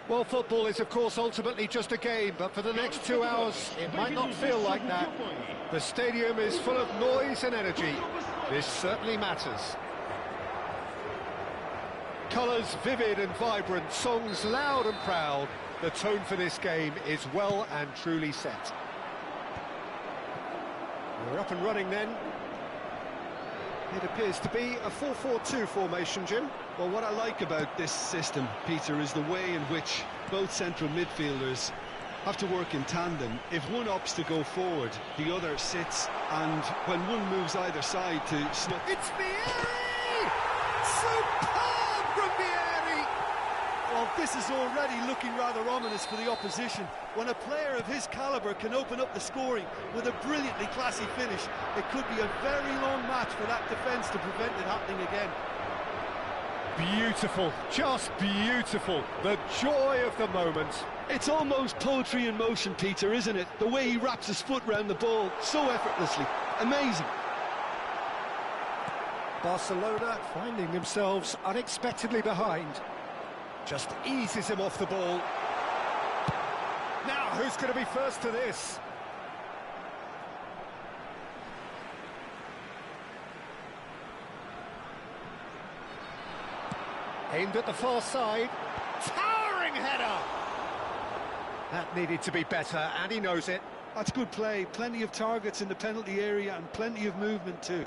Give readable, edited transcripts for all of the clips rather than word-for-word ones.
Well, football is, of course, ultimately just a game, but for the next 2 hours, it might not feel like that. The stadium is full of noise and energy. This certainly matters. Colours vivid and vibrant, songs loud and proud. The tone for this game is well and truly set. We're up and running then. It appears to be a 4-4-2 formation, Jim. Well, what I like about this system, Peter, is the way in which both central midfielders have to work in tandem. If one opts to go forward, the other sits, and when one moves either side to... It's Vieri! Superb from Vieri! Well, this is already looking rather ominous for the opposition. When a player of his calibre can open up the scoring with a brilliantly classy finish, it could be a very long match for that defence to prevent it happening again. Beautiful, just beautiful. The joy of the moment. It's almost poetry in motion, Peter, isn't it? The way he wraps his foot round the ball so effortlessly. Amazing. Barcelona finding themselves unexpectedly behind. Just eases him off the ball. Now, who's going to be first to this? Aimed at the far side. Towering header! That needed to be better, and he knows it. That's good play. Plenty of targets in the penalty area and plenty of movement too.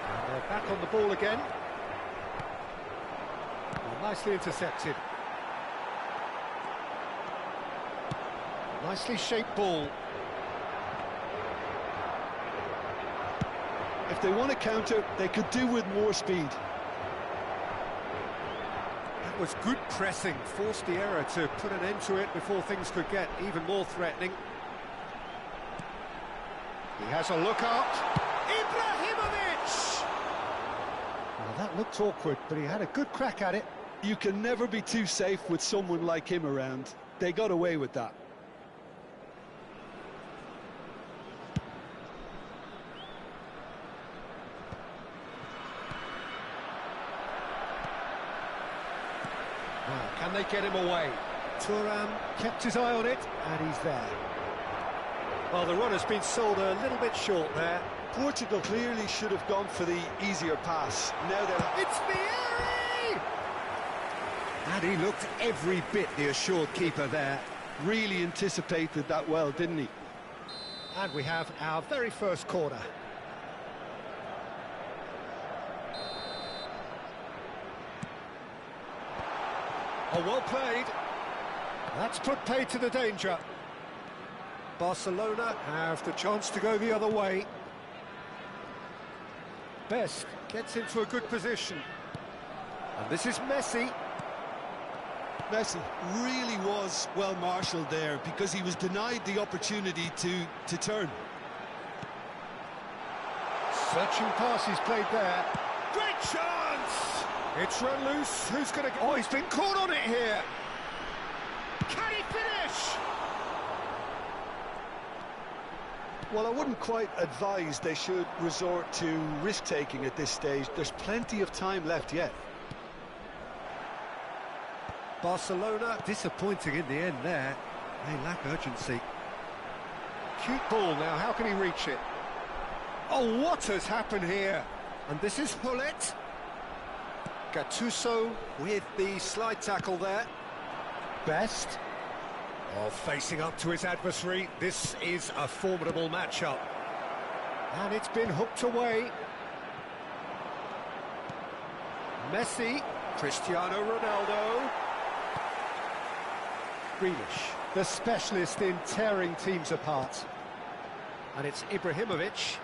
And they're back on the ball again. Well, nicely intercepted. Nicely shaped ball. If they want to counter, they could do with more speed. That was good pressing, forced the error to put an end to it before things could get even more threatening. He has a look up. Ibrahimovic! Well, that looked awkward, but he had a good crack at it. You can never be too safe with someone like him around. They got away with that. Can they get him away? Thuram kept his eye on it, and he's there. Well, the run has been sold a little bit short there. Portugal clearly should have gone for the easier pass. Now they're... It's Vieri! And he looked every bit the assured keeper there. Really anticipated that well, didn't he? And we have our very first corner. Oh, well played. That's put paid to the danger. Barcelona have the chance to go the other way. Best gets into a good position. And this is Messi. Messi really was well marshalled there because he was denied the opportunity to turn. Searching pass he's played there. Great chance! It's run loose. Who's going to... Oh, he's been caught on it here. Can he finish? Well, I wouldn't quite advise they should resort to risk-taking at this stage. There's plenty of time left yet. Barcelona disappointing in the end there. They lack urgency. Cute ball now, how can he reach it? Oh, what has happened here? And this is Hullet. Gattuso with the slide tackle there. Best. Oh, facing up to his adversary. This is a formidable matchup. And it's been hooked away. Messi. Cristiano Ronaldo. Grealish, the specialist in tearing teams apart. And it's Ibrahimovic.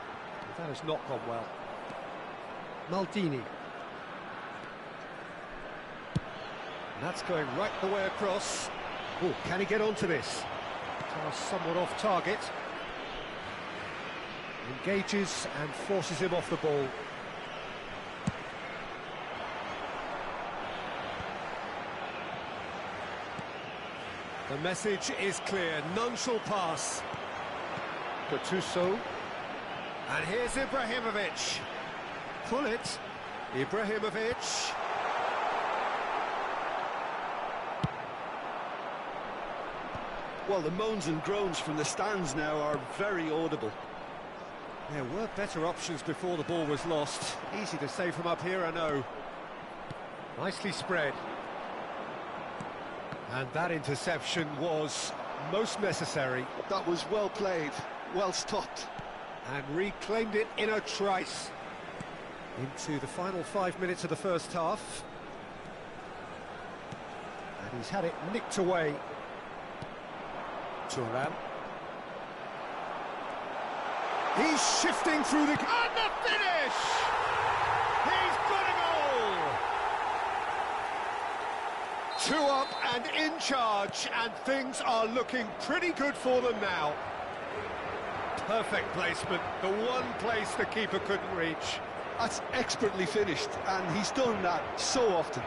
That has not gone well. Maldini. And that's going right the way across. Oh, can he get onto this? Somewhat off target. Engages and forces him off the ball. The message is clear, none shall pass. Gattuso. And here's Ibrahimovic. Pull it. Ibrahimovic. Well, the moans and groans from the stands now are very audible. There were better options before the ball was lost. Easy to say from up here, I know. Nicely spread. And that interception was most necessary. That was well played, well stopped. And reclaimed it in a trice. Into the final 5 minutes of the first half. And he's had it nicked away. Thuram. He's shifting through the... And the finish! He's got a goal! 2 up and in charge, and things are looking pretty good for them now. Perfect placement, the one place the keeper couldn't reach. That's expertly finished, and he's done that so often.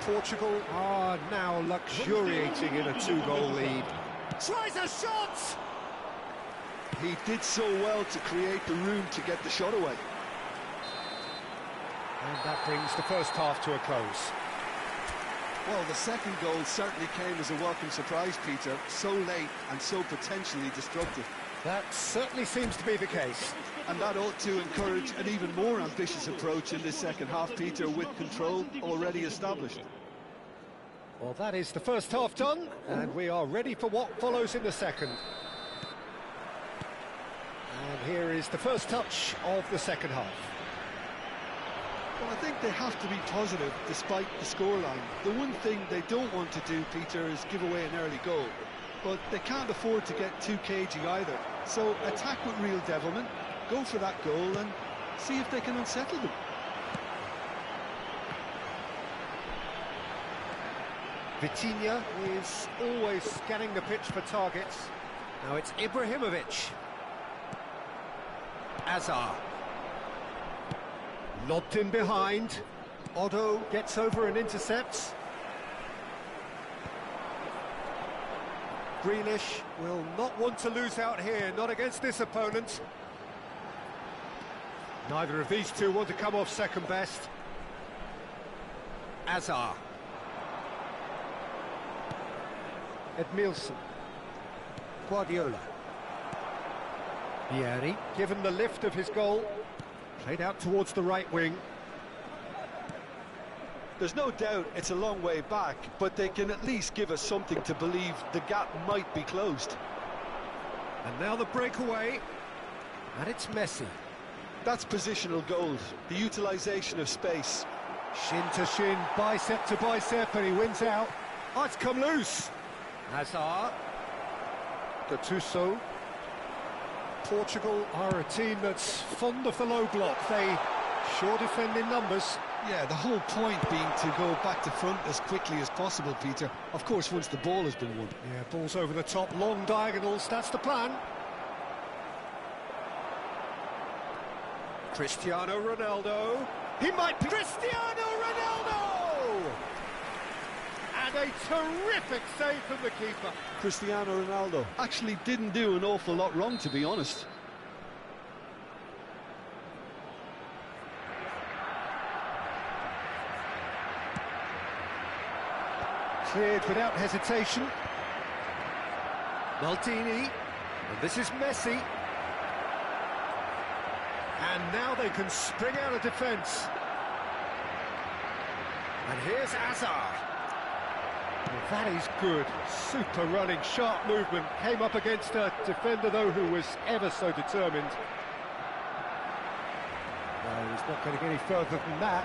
Portugal are now luxuriating in a 2-goal lead. Tries a shot! He did so well to create the room to get the shot away. And that brings the first half to a close. Well, the second goal certainly came as a welcome surprise, Peter. So late and so potentially destructive. That certainly seems to be the case. And that ought to encourage an even more ambitious approach in this second half, Peter, with control already established. Well, that is the first half done, and we are ready for what follows in the second. And here is the first touch of the second half. Well, I think they have to be positive despite the scoreline. The one thing they don't want to do, Peter, is give away an early goal. But they can't afford to get too cagey either. So attack with real devilment, go for that goal and see if they can unsettle them. Vitinha is always scanning the pitch for targets. Now it's Ibrahimovic. Azar. Lobbed in behind. Otto gets over and intercepts. Grealish will not want to lose out here, not against this opponent. Neither of these two want to come off second best. Azar. Edmilson. Guardiola. Vieri, given the lift of his goal, played out towards the right wing. There's no doubt it's a long way back, but they can at least give us something to believe the gap might be closed. And now the breakaway, and it's Messi. That's positional goals, the utilisation of space. Shin to shin, bicep to bicep, and he wins out. Oh, it's come loose. Hazard. Gattuso. Portugal are a team that's fond of the low block. They sure defend in numbers. Yeah, the whole point being to go back to front as quickly as possible, Peter. Of course, once the ball has been won. Yeah, balls over the top, long diagonals, that's the plan. Cristiano Ronaldo. He might be Cristiano Ronaldo! And a terrific save from the keeper. Cristiano Ronaldo actually didn't do an awful lot wrong, to be honest. Cleared without hesitation. Maldini, and this is Messi. And now they can spring out of defence. And here's Hazard. Well, that is good. Super running, sharp movement. Came up against a defender, though, who was ever so determined. No, he's not getting any further than that.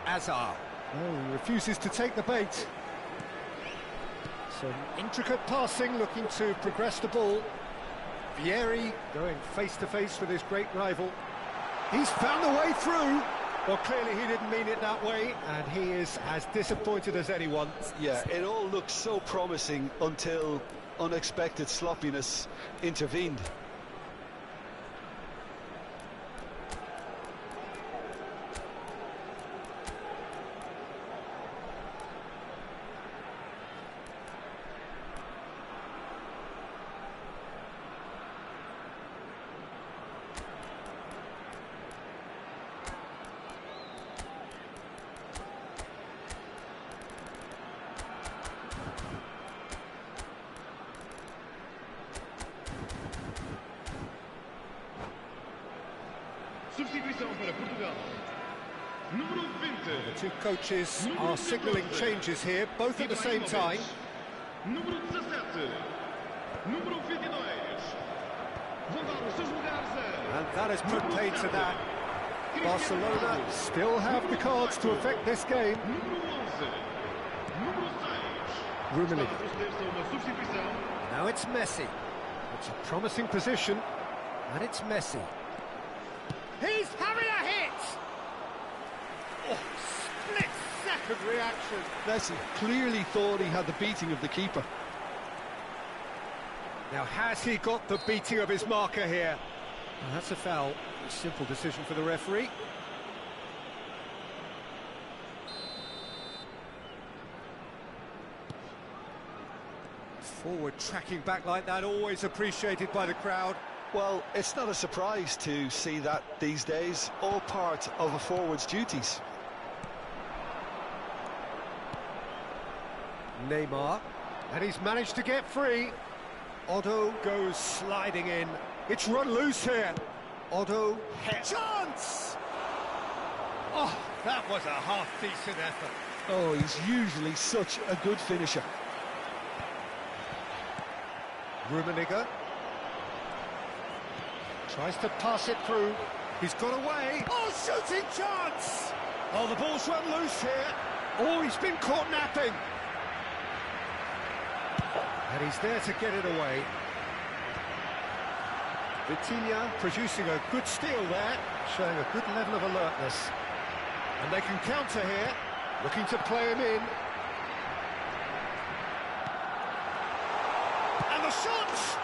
Hazard. Oh, he refuses to take the bait. Some intricate passing, looking to progress the ball. Vieri going face-to-face with his great rival. He's found a way through. Well, clearly he didn't mean it that way, and he is as disappointed as anyone. Yeah, it all looked so promising until unexpected sloppiness intervened. Substituição para Portugal. Número 20. The two coaches are signalling changes here, both at the same time. Número 17. Número 22. Vão dar os seus lugares a... And that has put paid to that. Barcelona still have the cards to affect this game. Número 11. Número 6. Rummenigge. Está a proceder-se a uma substituição. Now it's Messi. It's a promising position, and it's Messi. He's having a hit! Oh, split-second reaction. Messi clearly thought he had the beating of the keeper. Now, has he got the beating of his marker here? Well, that's a foul. A simple decision for the referee. Forward tracking back like that, always appreciated by the crowd. Well, it's not a surprise to see that these days, all part of a forward's duties. Neymar, and he's managed to get free. Otto goes sliding in. It's run loose here. Otto, chance! Oh, that was a half-decent effort. Oh, he's usually such a good finisher. Rummenigge tries to pass it through. He's got away. Oh, shooting chance! Oh, the ball's run loose here. Oh, he's been caught napping. And he's there to get it away. Vitinha producing a good steal there, showing a good level of alertness. And they can counter here, looking to play him in. And the shots!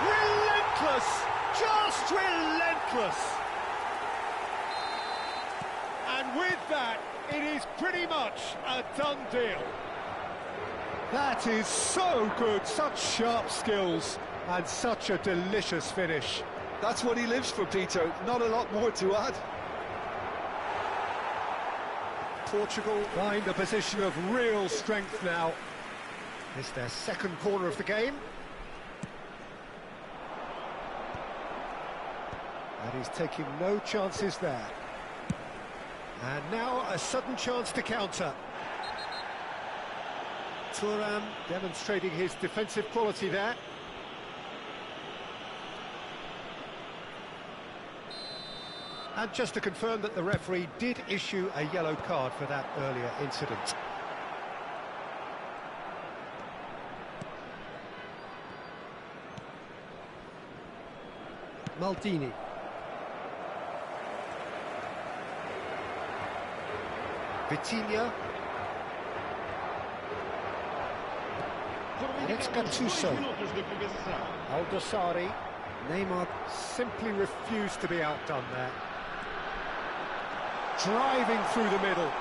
Relentless! Just relentless! And with that, it is pretty much a done deal. That is so good, such sharp skills, and such a delicious finish. That's what he lives for, Peter. Not a lot more to add. Portugal find a position of real strength now. It's their second corner of the game. And he's taking no chances there. And now a sudden chance to counter. Thuram demonstrating his defensive quality there. And just to confirm that the referee did issue a yellow card for that earlier incident. Maldini. Vitinha. And it's Gattuso. Aldosari. Neymar simply refused to be outdone there. Driving through the middle.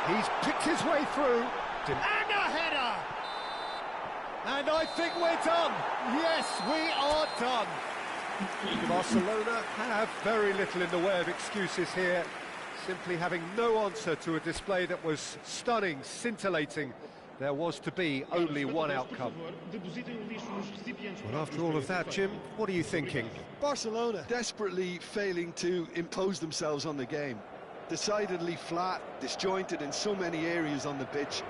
He's picked his way through. And a header! And I think we're done. Yes, we are done. Barcelona have very little in the way of excuses here. Simply having no answer to a display that was stunning, scintillating. There was to be only one outcome. Well, after all of that, Jim, what are you thinking? Barcelona desperately failing to impose themselves on the game. Decidedly flat, disjointed in so many areas on the pitch,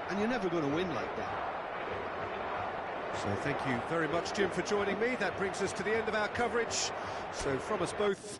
and you're never going to win like that. So thank you very much, Jim, for joining me. That brings us to the end of our coverage. So from us both...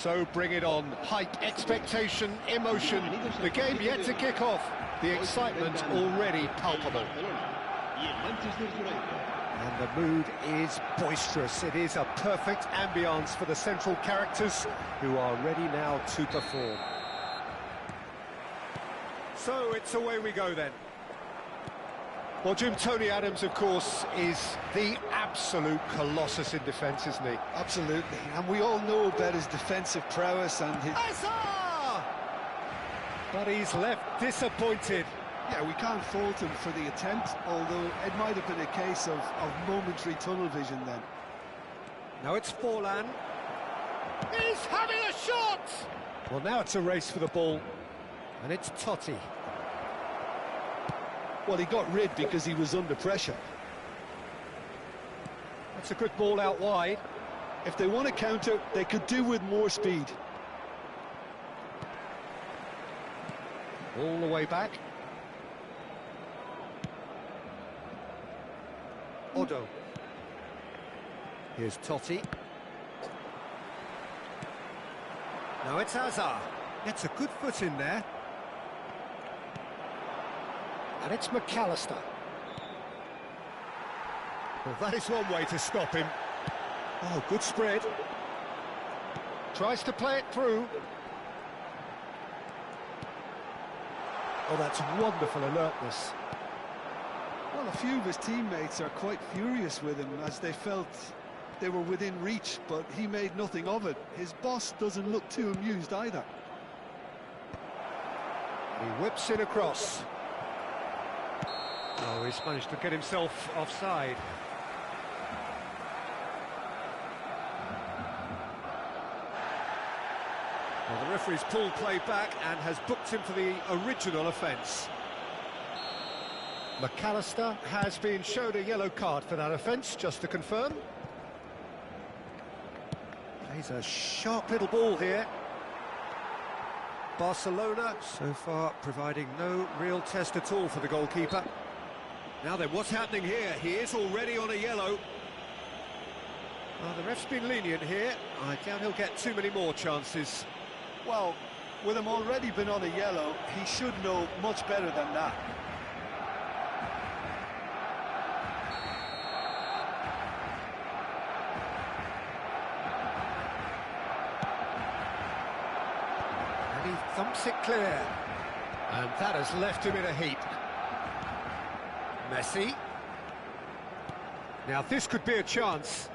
So bring it on. Hype, expectation, emotion. The game yet to kick off. The excitement already palpable. And the mood is boisterous. It is a perfect ambience for the central characters who are ready now to perform. So it's away we go then. Well, Jim, Tony Adams, of course, is the absolute colossus in defence, isn't he? Absolutely, and we all know about his defensive prowess and his... But he's left disappointed. Yeah, we can't fault him for the attempt, although it might have been a case of momentary tunnel vision then. Now it's Forlan. He's having a shot! Well, now it's a race for the ball, and it's Totti. Well, he got rid because he was under pressure. That's a good ball out wide. If they want to counter, they could do with more speed. All the way back. Odo. Here's Totti. Now it's Hazard. Gets a good foot in there. And it's McAllister. Well, that is one way to stop him. Oh, good spread. Tries to play it through. Oh, that's wonderful alertness. Well, a few of his teammates are quite furious with him as they felt they were within reach, but he made nothing of it. His boss doesn't look too amused either. He whips it across. Oh, he's managed to get himself offside. Well, the referee's pulled play back and has booked him for the original offence. McAllister has been showed a yellow card for that offence, just to confirm. Plays a sharp little ball here. Barcelona, so far, providing no real test at all for the goalkeeper. Now then, what's happening here? He is already on a yellow. Well, the ref's been lenient here. I doubt he'll get too many more chances. Well, with him already been on a yellow, he should know much better than that. And he thumps it clear. And that has left him in a heap. Messi. Now this could be a chance.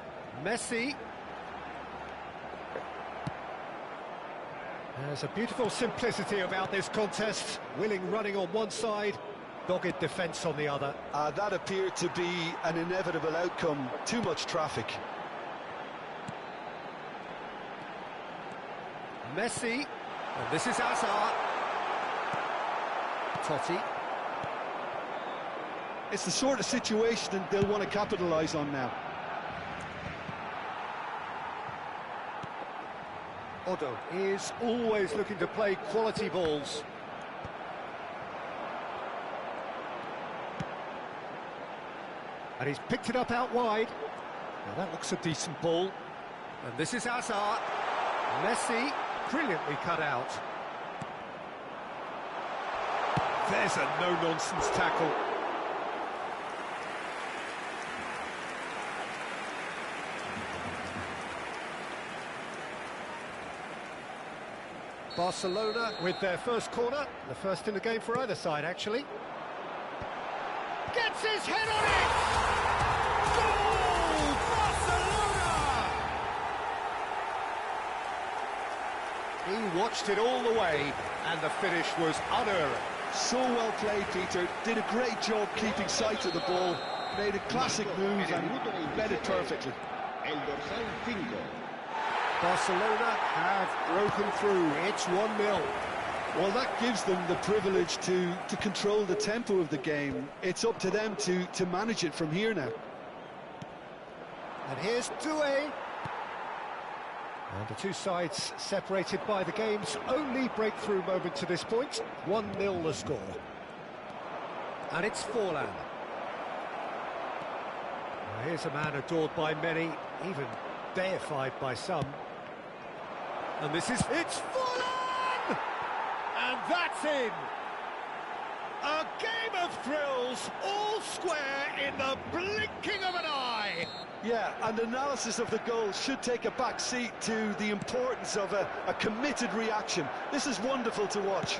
Messi. There's a beautiful simplicity about this contest. Willing running on one side, dogged defence on the other. That appeared to be an inevitable outcome. Too much traffic. Messi. And this is Hazard. Totti. It's the sort of situation they'll want to capitalise on now. Odo is always looking to play quality balls. And he's picked it up out wide. Now that looks a decent ball. And this is Hazard. Messi, brilliantly cut out. There's a no-nonsense tackle. Barcelona with their first corner, the first in the game for either side, actually. Gets his head on it! Goal! Barcelona! He watched it all the way, and the finish was unerring. So well played, Peter. Did a great job keeping sight of the ball. Made a classic move and led it perfectly. Barcelona have broken through. It's 1-0. Well, that gives them the privilege to control the tempo of the game. It's up to them to manage it from here now. And here's Doué. And the two sides separated by the game's only breakthrough moment to this point. 1-0 the score. And it's Forlan. Here's a man adored by many, even deified by some. And it's full on! And that's in! A game of thrills, all square in the blinking of an eye! Yeah, and analysis of the goal should take a back seat to the importance of a committed reaction. This is wonderful to watch.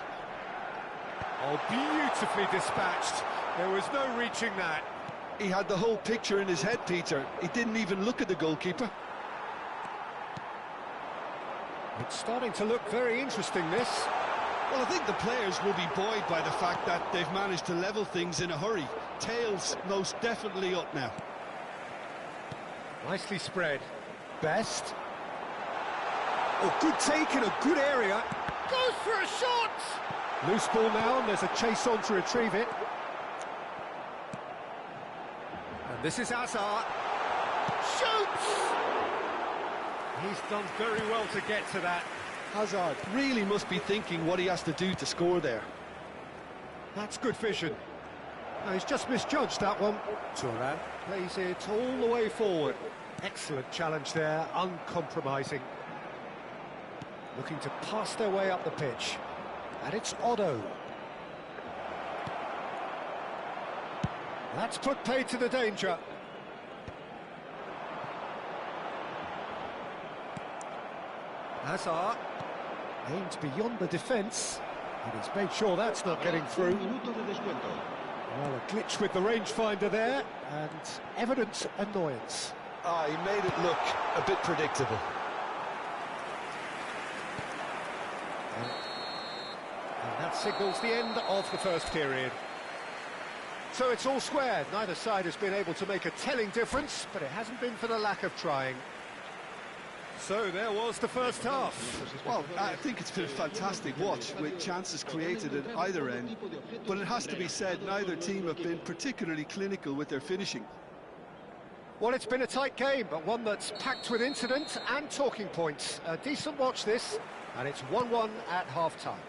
Oh, beautifully dispatched. There was no reaching that. He had the whole picture in his head, Peter. He didn't even look at the goalkeeper. It's starting to look very interesting, this. Well, I think the players will be buoyed by the fact that they've managed to level things in a hurry. Tails most definitely up now. Nicely spread. Best. Oh, good take in a good area. Goes for a shot! Loose ball now, and there's a chase on to retrieve it. And this is Hazard. Shoots! He's done very well to get to that. Hazard really must be thinking what he has to do to score there. That's good vision. No, he's just misjudged that one. Turan plays it all the way forward. Excellent challenge there, uncompromising. Looking to pass their way up the pitch. And it's Otto. That's put paid to the danger. Hazard aims beyond the defence, and he's made sure that's not getting through. Well, a glitch with the rangefinder there, and evident annoyance. He made it look a bit predictable. And that signals the end of the first period. So it's all square. Neither side has been able to make a telling difference, but it hasn't been for the lack of trying. So there was the first half. Well, I think it's been a fantastic watch with chances created at either end. But it has to be said, neither team have been particularly clinical with their finishing. Well, it's been a tight game, but one that's packed with incident and talking points. A decent watch this, and it's 1-1 at half-time.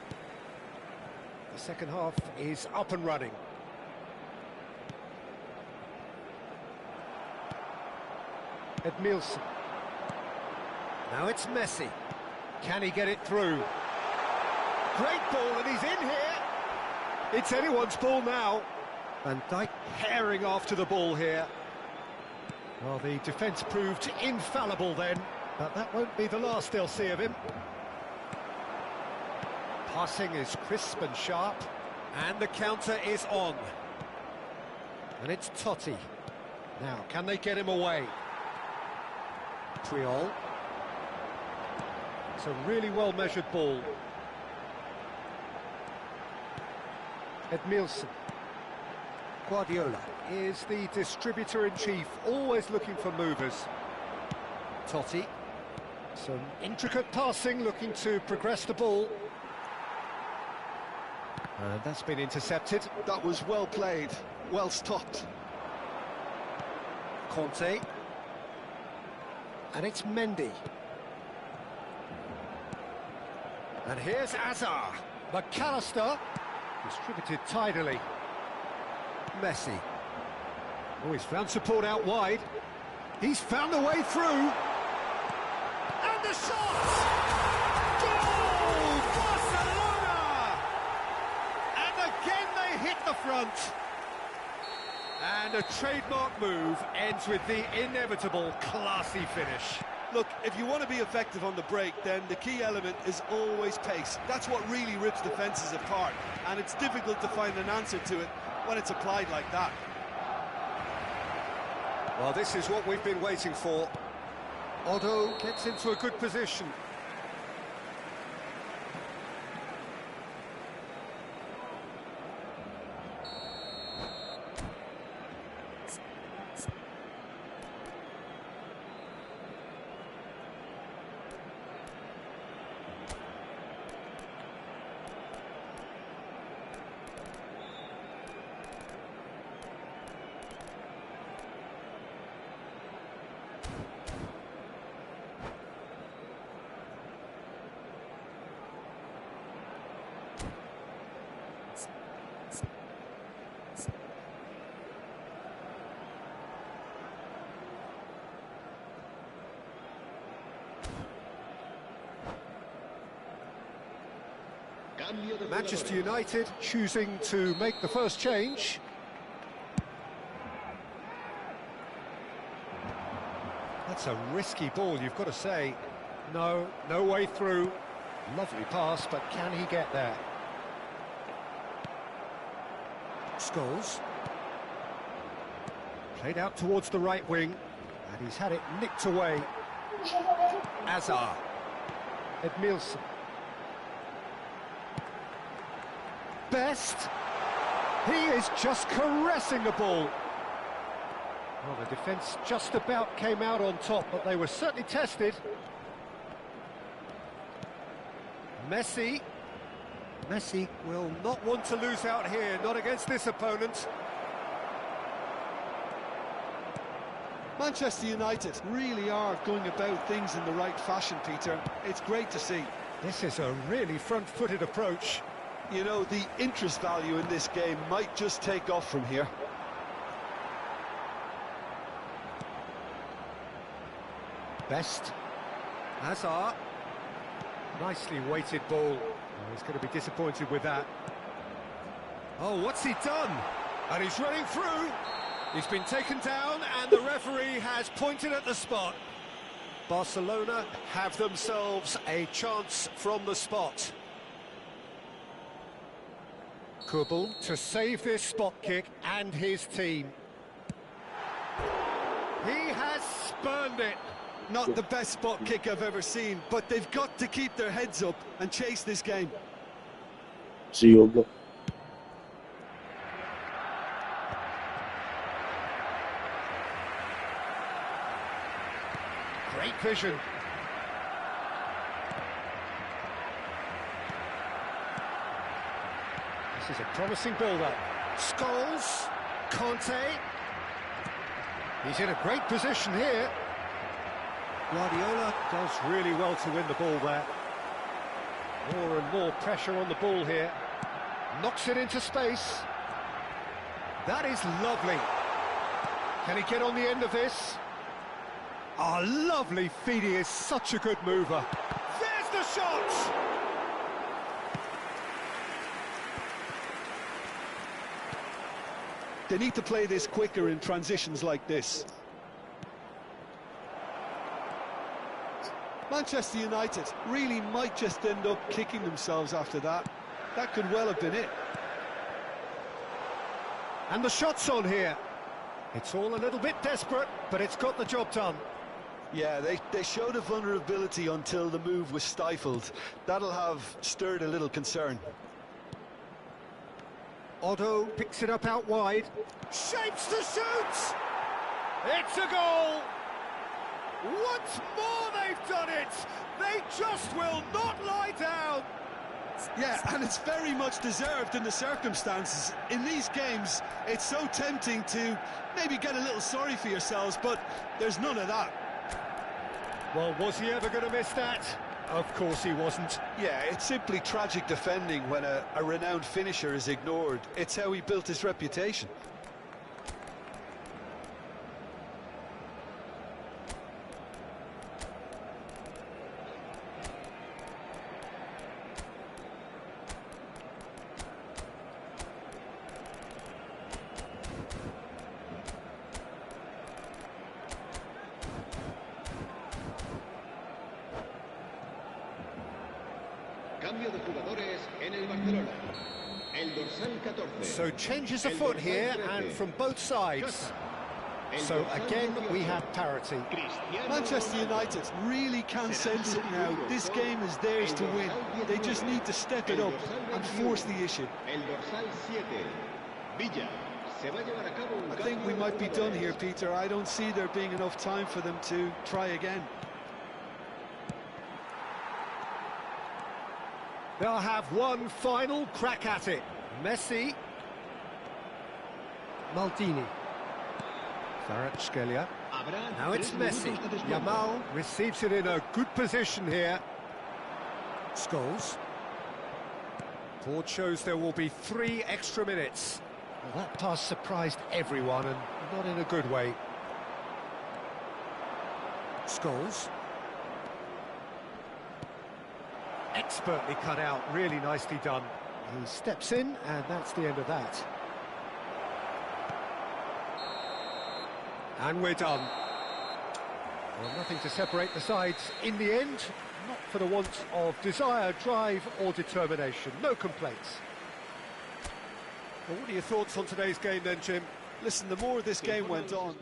The second half is up and running. Edmilson. Now it's Messi. Can he get it through? Great ball, and he's in here. It's anyone's ball now. Van Dijk herring after the ball here. Well, the defence proved infallible then, but that won't be the last they'll see of him. Passing is crisp and sharp, and the counter is on. And it's Totti. Now, can they get him away? Puyol. It's a really well-measured ball. Edmilson. Guardiola is the distributor-in-chief, always looking for movers. Totti. Some intricate passing, looking to progress the ball. And that's been intercepted. That was well played, well stopped. Conte. And it's Mendy. And here's Hazard. McAllister. Distributed tidily. Messi. Oh, he's found support out wide. He's found a way through. And the shot! Goal! Barcelona! And again they hit the front. And a trademark move ends with the inevitable classy finish. Look, if you want to be effective on the break, then the key element is always pace. That's what really rips defences apart, and it's difficult to find an answer to it when it's applied like that. Well, this is what we've been waiting for. Otto gets into a good position. Manchester United choosing to make the first change. That's a risky ball, you've got to say. No way through. Lovely pass, but can he get there? Scholes. Played out towards the right wing, and he's had it nicked away. Azar. Edmilson. Best. He is just caressing the ball. Well, the defence just about came out on top, but they were certainly tested. Messi. Messi will not want to lose out here, not against this opponent. Manchester United really are going about things in the right fashion, Peter. It's great to see. This is a really front-footed approach. You know, the interest value in this game might just take off from here. Best. Hazard. Nicely weighted ball. Oh, he's going to be disappointed with that. Oh, what's he done? And he's running through. He's been taken down and the referee has pointed at the spot. Barcelona have themselves a chance from the spot. Kubel to save this spot kick and his team. He has spurned it. Not the best spot kick I've ever seen, but they've got to keep their heads up and chase this game. See you. Great vision. This is a promising build-up. Scholes, Conte. He's in a great position here. Guardiola does really well to win the ball there. More and more pressure on the ball here. Knocks it into space. That is lovely. Can he get on the end of this? Oh, lovely feed. He is such a good mover. There's the shot! They need to play this quicker in transitions like this. Manchester United really might just end up kicking themselves after that. That could well have been it. And the shot's on here. It's all a little bit desperate, but it's got the job done. Yeah, they showed a vulnerability until the move was stifled. That'll have stirred a little concern. Otto picks it up out wide. Shapes to shoot! It's a goal! Once more they've done it! They just will not lie down! Yeah, and it's very much deserved in the circumstances. In these games, it's so tempting to maybe get a little sorry for yourselves, but there's none of that. Well, was he ever going to miss that? Of course he wasn't. Yeah, it's simply tragic defending when a renowned finisher is ignored. It's how he built his reputation. Cambio de jugadores en el Barcelona. El dorsal 14. So changes afoot here and from both sides. So again we have parity. Manchester United really can sense it now. This game is theirs to win. They just need to step it up and force the issue. El dorsal 7. Villa. Se va a llevar a cabo un I think we might be done here, Peter. I don't see there being enough time for them to try again. They'll have one final crack at it. Messi. Maldini. Kvaratskhelia. Now it's Messi. Yamal receives it in a good position here. Scholes. Report shows there will be 3 extra minutes. Well, that pass surprised everyone and not in a good way. Scholes. expertly cut out, really nicely done. He steps in, and that's the end of that. And we're done. Well, nothing to separate the sides in the end, not for the want of desire, drive or determination. No complaints. Well, what are your thoughts on today's game then, Jim? Listen, the more this game went on...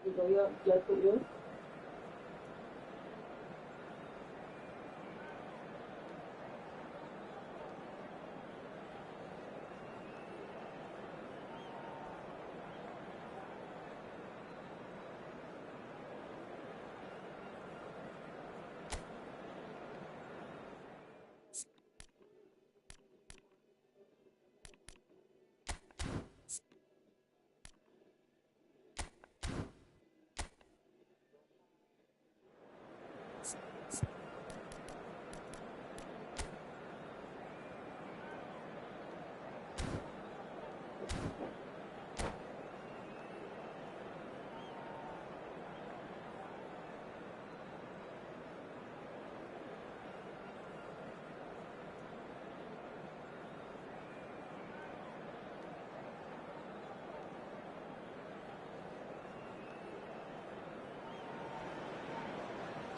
Igo'yo, Yaku'yo.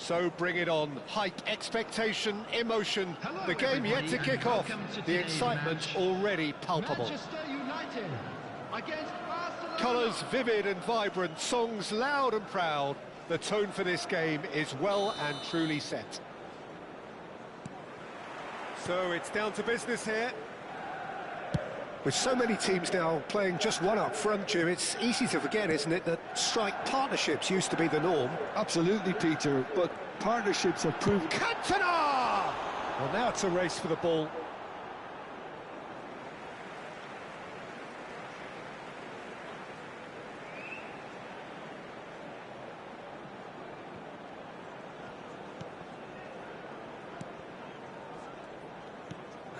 So bring it on. Height, expectation, emotion. Hello, the game yet to everybody, kick off. welcome to The today's excitement match. already palpable. Manchester United against Barcelona. Colours vivid and vibrant, songs loud and proud. The tone for this game is well and truly set. So it's down to business here. With so many teams now playing just one up front, Jim, it's easy to forget, isn't it, that strike partnerships used to be the norm. Absolutely, Peter, but partnerships have proved... ikinTa! Well, now it's a race for the ball.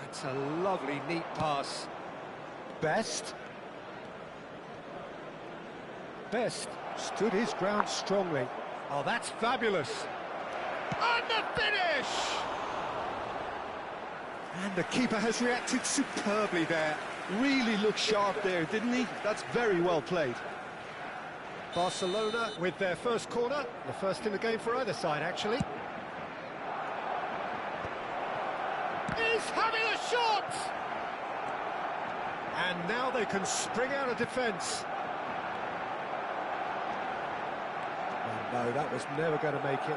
That's a lovely, neat pass. Best stood his ground strongly. Oh, that's fabulous. And the finish! And the keeper has reacted superbly there. Really looked sharp there, didn't he? That's very well played. Barcelona with their first corner, the first in the game for either side, actually. He's having a shot! And now they can spring out of defence. Oh, no, that was never going to make it.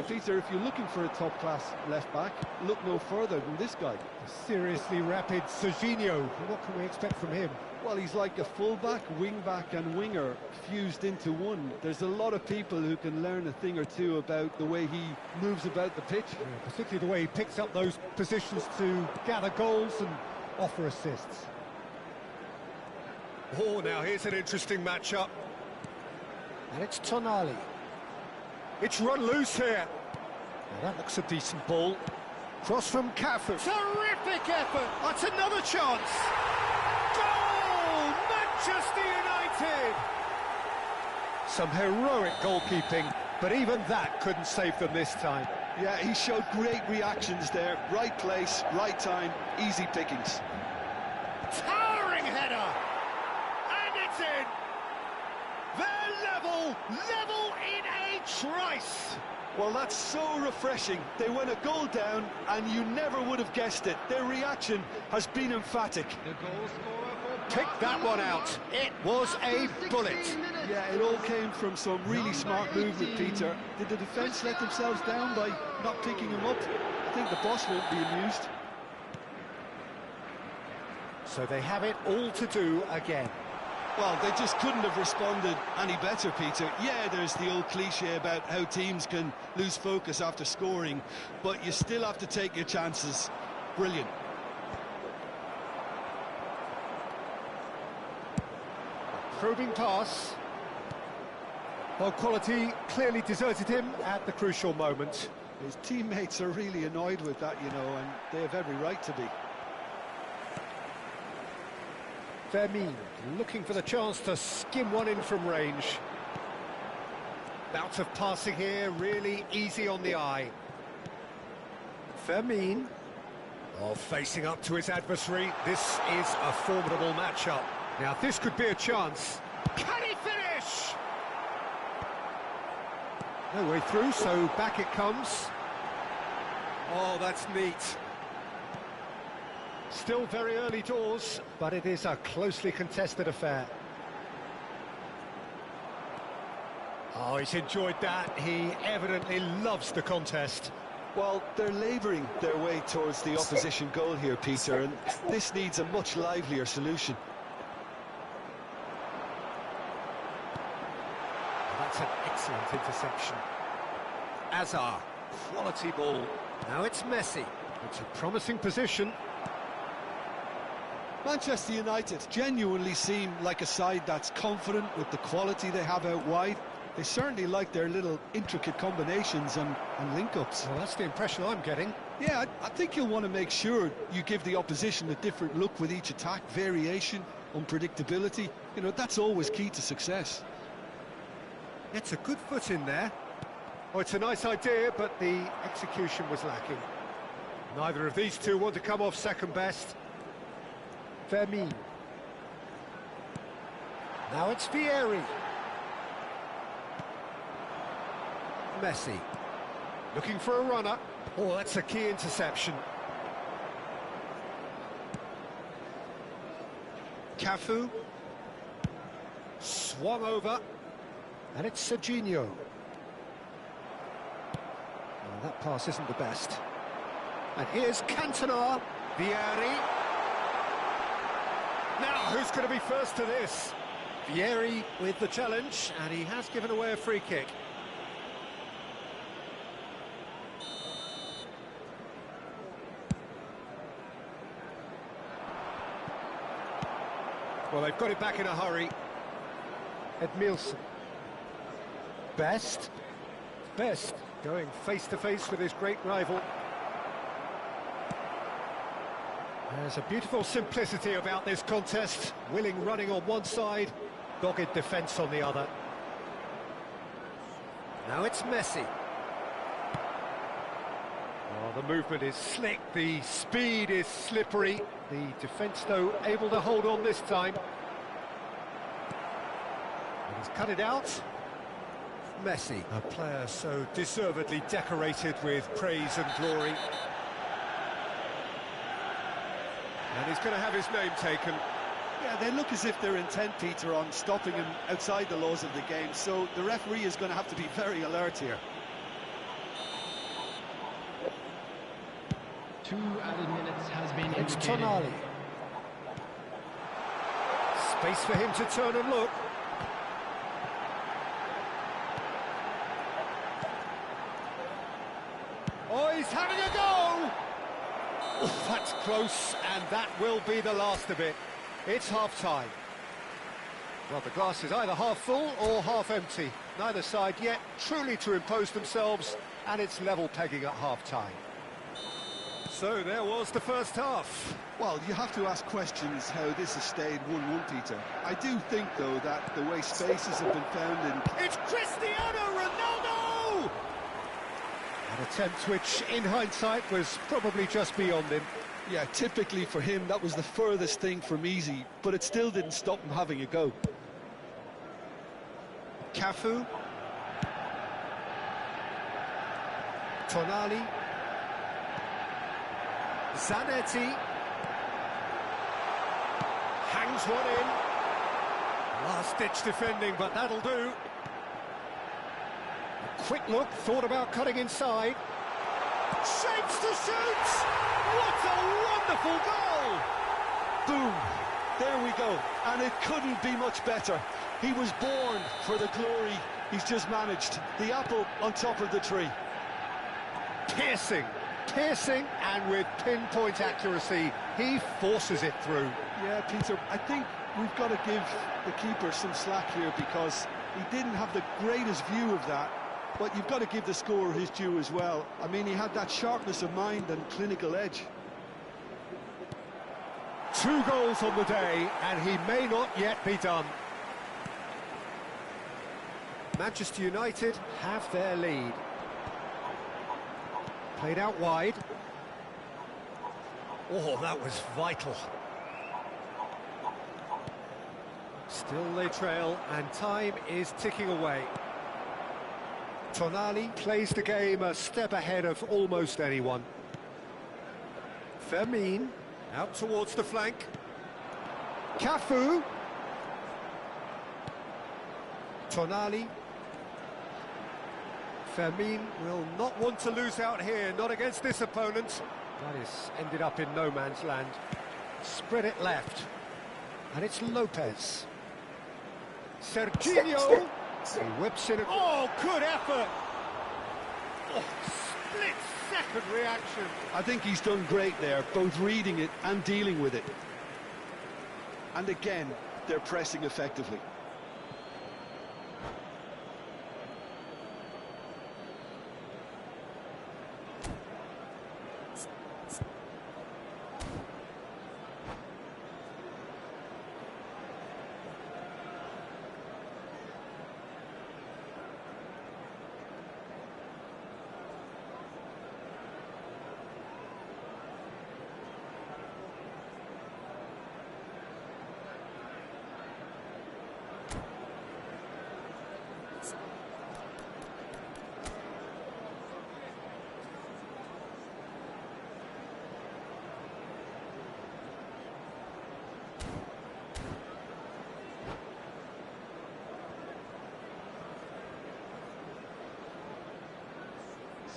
Peter, if you're looking for a top-class left-back, look no further than this guy. Seriously rapid Serginho. What can we expect from him? Well, he's like a full-back, wing-back and winger fused into one. There's a lot of people who can learn a thing or two about the way he moves about the pitch. Yeah, particularly the way he picks up those positions to gather goals and offer assists. Oh, now here's an interesting matchup. And it's Tonali. It's run loose here. Now that looks a decent ball. Cross from Cafu. Terrific effort. That's another chance. Goal! Manchester United! Some heroic goalkeeping, but even that couldn't save them this time. Yeah, he showed great reactions there. Right place, right time, easy pickings. Towering header! And it's in! They're level in a Trice! Well, that's so refreshing. They went a goal down, and you never would have guessed it. Their reaction has been emphatic. The goal scorer for Pick that one out. It was a bullet. Yeah, it all came from some really smart movement, Peter. Did the defence let themselves down by not picking him up? I think the boss won't be amused. So they have it all to do again. Well, they just couldn't have responded any better, Peter. Yeah, there's the old cliche about how teams can lose focus after scoring, but you still have to take your chances. Brilliant. Probing pass. Well, quality clearly deserted him at the crucial moment. His teammates are really annoyed with that, you know, and they have every right to be. Vermeer looking for the chance to skim one in from range. Bout of passing here, really easy on the eye. Vermeer, facing up to his adversary. This is a formidable matchup. Now this could be a chance. Can he finish? No way through, so back it comes. Oh, that's neat. Still very early doors, but it is a closely contested affair. Oh, he's enjoyed that. He evidently loves the contest. Well, they're labouring their way towards the opposition goal here, Peter, and this needs a much livelier solution. That's an excellent interception. Azar, quality ball. Now it's Messi. It's a promising position. Manchester United genuinely seem like a side that's confident with the quality they have out wide. They certainly like their little intricate combinations and link-ups. Well, that's the impression I'm getting. Yeah, I think you'll want to make sure you give the opposition a different look with each attack, variation, unpredictability. You know, that's always key to success. It's a good foot in there. Oh, it's a nice idea, but the execution was lacking. Neither of these two want to come off second best. Vermeer. Now it's Vieri. Messi. Looking for a runner. Oh, that's a key interception. Cafu. Swung over. And it's Serginho. Well, that pass isn't the best. And here's Cantona. Vieri. Now, who's going to be first to this? Vieri with the challenge, and he has given away a free kick. Well, they've got it back in a hurry. Edmilson. Best going face-to-face with his great rival. There's a beautiful simplicity about this contest. Willing running on one side, dogged defence on the other. Now it's Messi. Oh, the movement is slick, the speed is slippery. The defence, though, able to hold on this time. And he's cut it out. Messi, a player so deservedly decorated with praise and glory. And he's going to have his name taken. Yeah, they look as if they're intent, Peter, on stopping him outside the laws of the game, so the referee is going to have to be very alert here. 2 added minutes has been It's indicated. Tonali. Space for him to turn and look. Oh, he's having a go! Oh, that's close, and that will be the last of it. It's half-time. Well, the glass is either half full or half empty. Neither side yet truly to impose themselves, and it's level pegging at half-time. So there was the first half. Well, you have to ask questions how this has stayed 1-1, Peter. I do think, though, that the way spaces have been found in... It's Cristiano Ronaldo! An attempt which, in hindsight, was probably just beyond him. Yeah, typically for him, that was the furthest thing from easy, but it still didn't stop him having a go. Cafu. Tonali. Zanetti. Hangs one in. Last-ditch defending, but that'll do. A quick look, thought about cutting inside. Shapes to shoot! What a wonderful goal! Boom! There we go. And it couldn't be much better. He was born for the glory he's just managed. The apple on top of the tree. Piercing, and with pinpoint accuracy, he forces it through. Yeah, Peter, I think we've got to give the keeper some slack here because he didn't have the greatest view of that, but you've got to give the scorer his due as well. I mean, he had that sharpness of mind and clinical edge. 2 goals on the day, and he may not yet be done. Manchester United have their lead. Played out wide. Oh, that was vital. Still they trail, and time is ticking away. Tonali plays the game a step ahead of almost anyone. Fermin, out towards the flank. Cafu. Tonali. Fermin will not want to lose out here, not against this opponent. That is ended up in no man's land. Spread it left. And it's Lopez. Serginho. He whips in. Oh, good effort. Oh, split-second reaction. I think he's done great there, both reading it and dealing with it. And again, they're pressing effectively.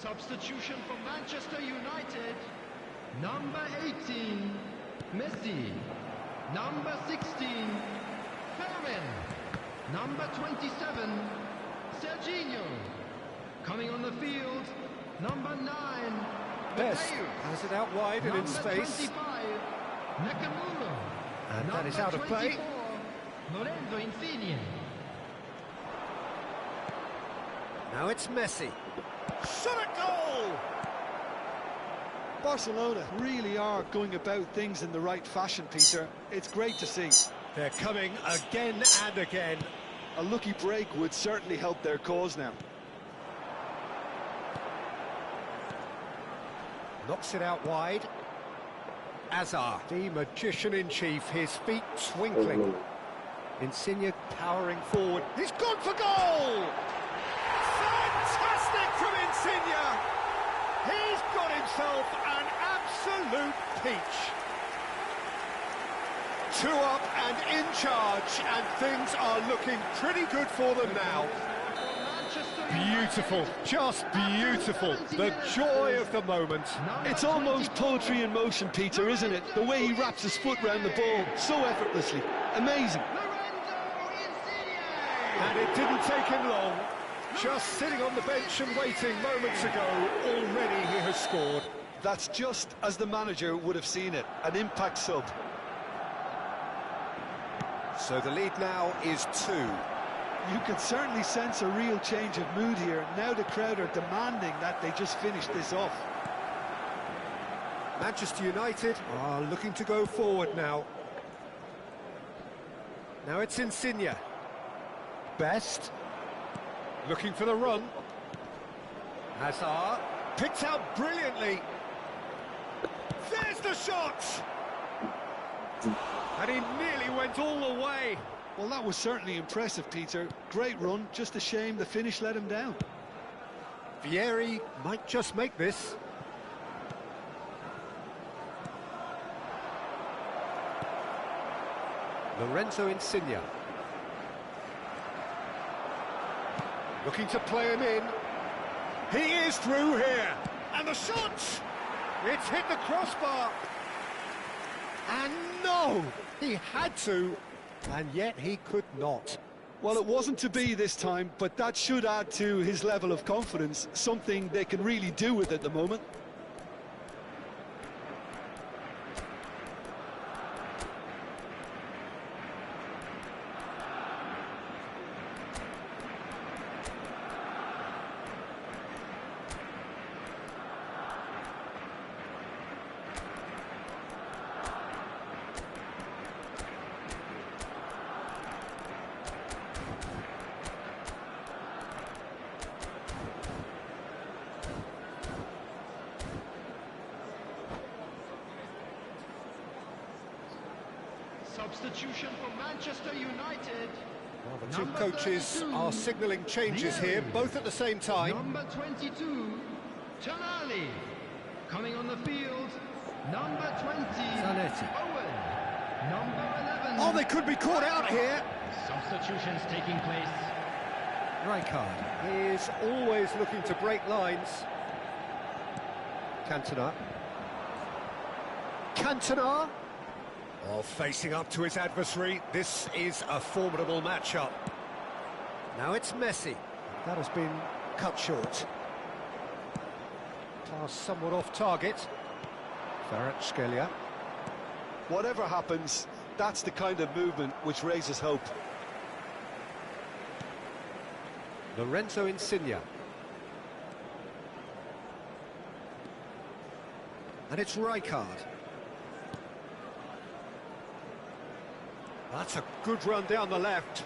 Substitution for Manchester United. Number 18, Messi. Number 16, Fermin. Number 27, Serginho. Coming on the field, number 9, Best Mateo. has it out wide and in Number space. 25, Nakamura. And that is out of Number play. 24, Lorenzo Insigne. Now it's Messi. Shot a goal! Barcelona really are going about things in the right fashion, Peter. It's great to see. They're coming again and again. A lucky break would certainly help their cause now. Knocks it out wide. Azar, the magician-in-chief, his feet twinkling. Insigne powering forward. He's gone for goal! Fantastic from Insigne! He's got himself an absolute peach. 2 up and in charge, and things are looking pretty good for them now. Beautiful, just beautiful. The joy of the moment. It's almost poetry in motion, Peter, isn't it? The way he wraps his foot round the ball so effortlessly. Amazing. And it didn't take him long. Just sitting on the bench and waiting moments ago, already he has scored. That's just as the manager would have seen it, an impact sub. So the lead now is 2. You can certainly sense a real change of mood here. Now the crowd are demanding that they just finish this off. Manchester United are looking to go forward now. Now it's Insigne. Best. Looking for the run. Hazard. Picked out brilliantly. There's the shot! And he nearly went all the way. Well, that was certainly impressive, Peter. Great run, just a shame the finish let him down. Vieri might just make this. Lorenzo Insigne. Looking to play him in. He is through here. And the shot! It's hit the crossbar. And no! He had to, and yet he could not. Well, it wasn't to be this time, but that should add to his level of confidence, something they can really do with at the moment. Substitution for Manchester United. Well, the two coaches are signalling changes here, both at the same time. Number 22, Tonali. Coming on the field, number 20, Zanetti. Owen. Number 11. Oh, they could be caught out here. Substitutions taking place. Rijkaard. He is always looking to break lines. Cantona. Cantona. Oh, facing up to his adversary. This is a formidable matchup. Now it's Messi. That has been cut short. Pass somewhat off target. Kvaratskhelia. Whatever happens, that's the kind of movement which raises hope. Lorenzo Insigne. And it's Rijkaard. That's a good run down the left.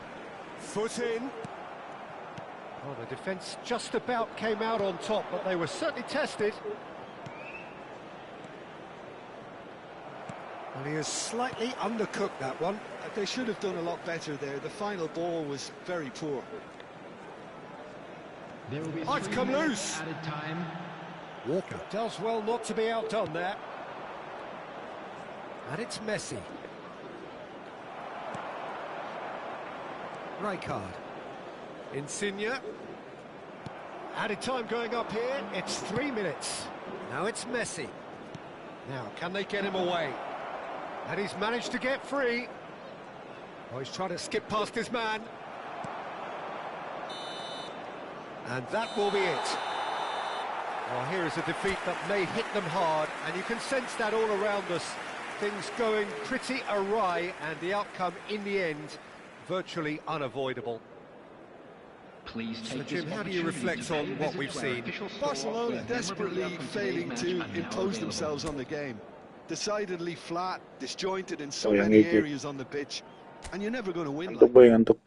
Foot in. Oh, the defence just about came out on top, but they were certainly tested. Well, he has slightly undercooked that one. They should have done a lot better there. The final ball was very poor. There will be Oh, it's 3 come minutes loose. added time. Walker does well not to be outdone there. And it's Messi. Rijkaard. Insigne. Added time going up here. It's 3 minutes. Now it's Messi. Now, can they get him away? And he's managed to get free. Oh, he's trying to skip past his man. And that will be it. Well, here is a defeat that may hit them hard, and you can sense that all around us. Things going pretty awry, and the outcome in the end virtually unavoidable. Please So, Jim, how do you reflect on what we've seen? Barcelona desperately failing to impose themselves on the game. Decidedly flat, disjointed in so many areas on the pitch, and you're never going to win like that. Ngantuk.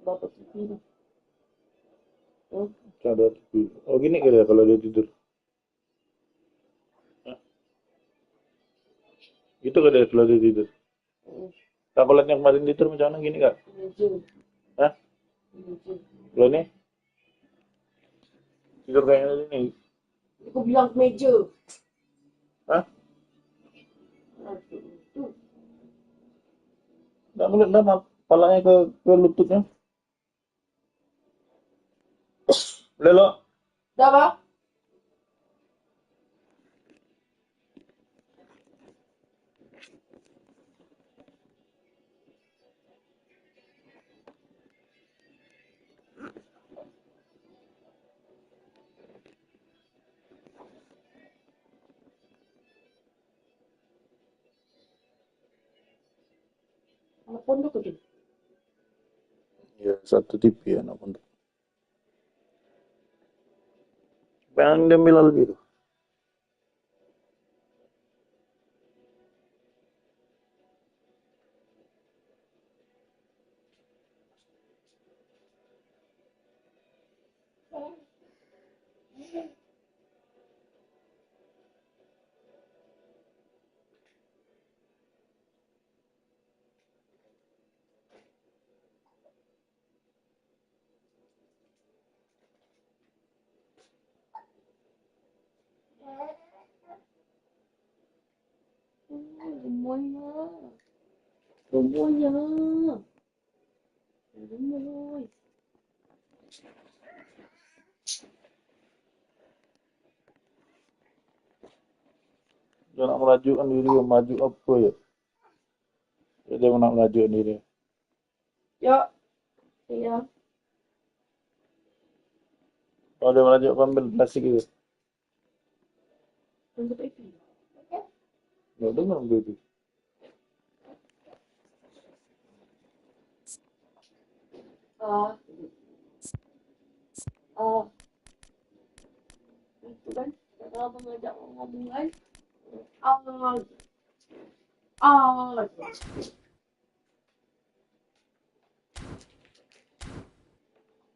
Dapat TV. Sadar. Oh gini kali ya kalau dia tidur. Hah? Gitu kali ya kalau dia tidur. Kalau liatnya kemarin tidur macam mana gini kak? Meja. Hah? Meja. Kalau ini? Tidur kayaknya ini. Aku bilang meja. Hah? Aduh. Nggak ngeliat nama Kepalanya ke lututnya. Lelo. Udah, Bang? Anak pondok aja. Ya, satu TV anak pondok. Pengen dia ambil lebih tuh. Semuanya. Semuanya. Semuanya. Dia nak melajukan diri, maju apa ya? Dia nak melajukan diri. Ya. Iya. Kalau dia melaju ambil plastik gitu. Untuk itu. Nggak dengar baby. Ah. Ah. Itu kan. Kalau abang ngajak ngomong kan. Ah. Ah.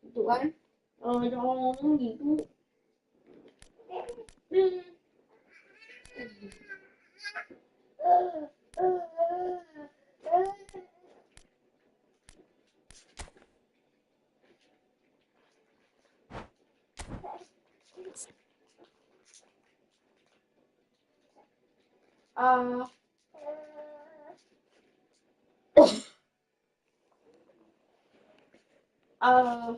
Itu kan. Kalau ngajak ngomong gitu. Ah. Ah.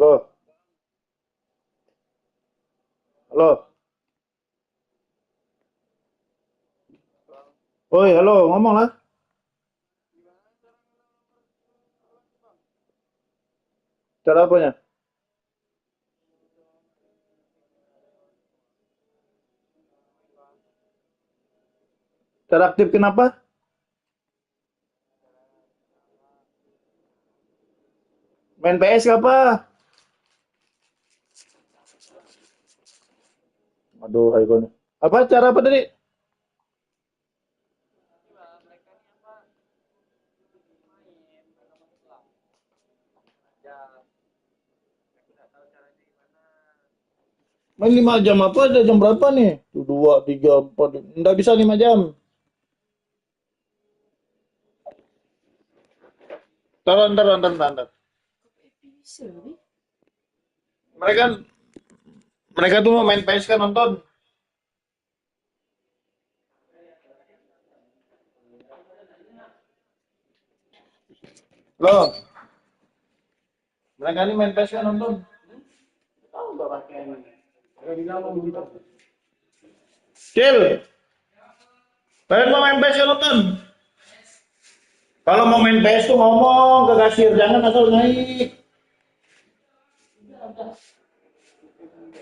Halo, halo. Oi, halo, ngomong lah. Cara apanya? Cara aktif kenapa? Main PS apa? Aduh, iPhone. Apa cara apa tadi? Main 5 jam apa? Ada jam berapa nih? Tuh, 2, 3, 4. Nggak bisa 5 jam. Ntar. Bisa nih. Mereka mereka tuh mau main PS kan nonton. Loh, mereka ini main PS kan nonton. Tahu nggak pakai ini? Mereka bilang mau begitu. Cil, kalian mau main PS kan nonton? Kalau mau main PS tuh ngomong ke kasir, jangan asal naik.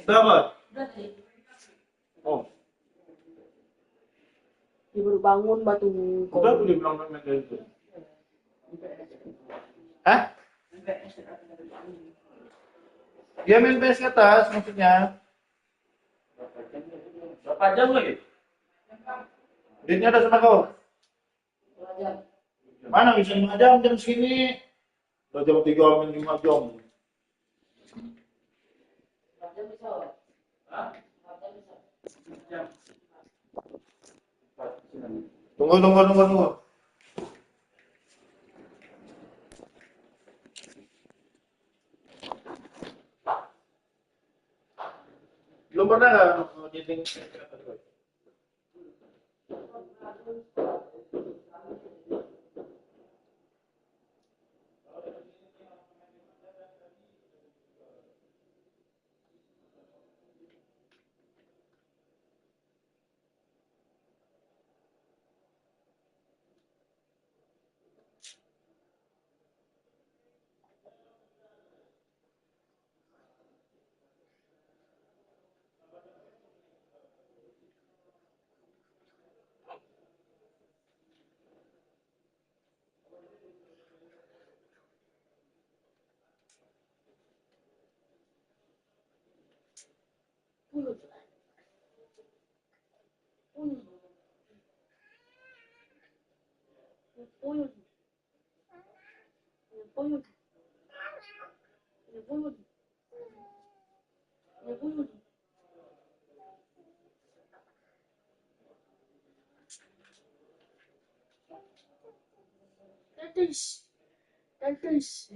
Udah apa? Udah sih. Oh, Dia baru bangun batu Udah aku dibilang main itu. Hah? Dia main PS ke atas maksudnya. Berapa jam lagi? Duitnya ada sama kau? Mana bisa 5 jam jam segini? Udah jam 3 min 5 jam. Tunggu. Belum pernah nggak nyeting? Tetis.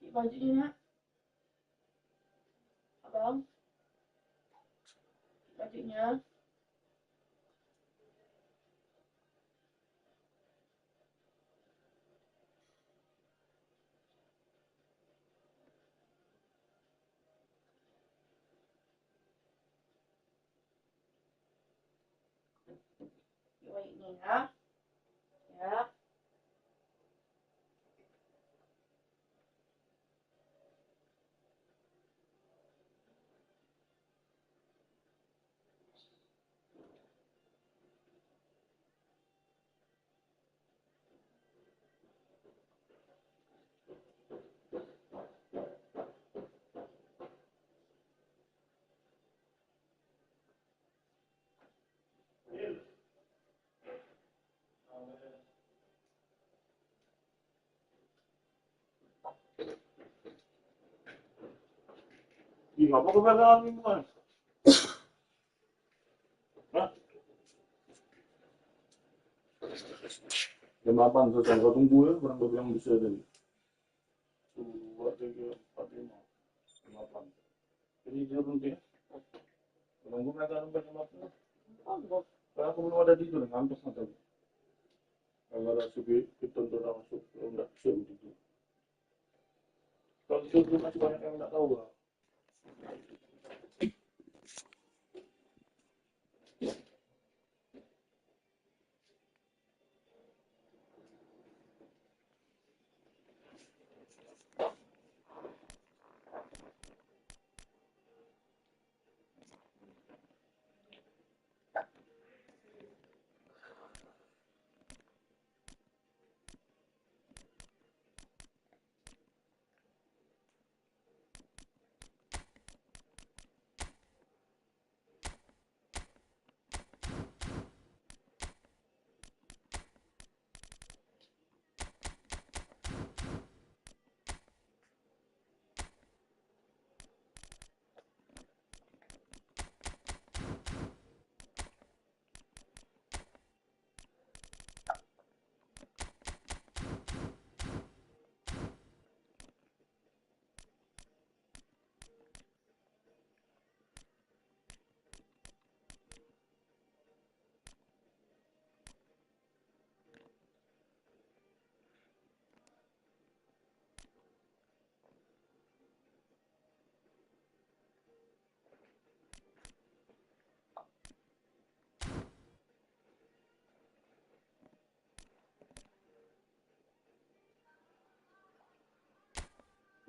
Bajunya, abang, bajunya. Coba ini ya, ya. Ih, apa kebetulan ini, Mas? Hah? Jam 8 selesai, kau tunggu ya, barang kau bilang bisa tadi. 2, 3, 4, 5, 8. Jadi dia berhenti ya? Tunggu mereka sampai jam 8. Karena aku belum ada tidur, ngantuk nanti. Kalau ada sugi, kita udah masuk, udah bisa tidur. Kalau tidur masih banyak yang nggak tahu lah.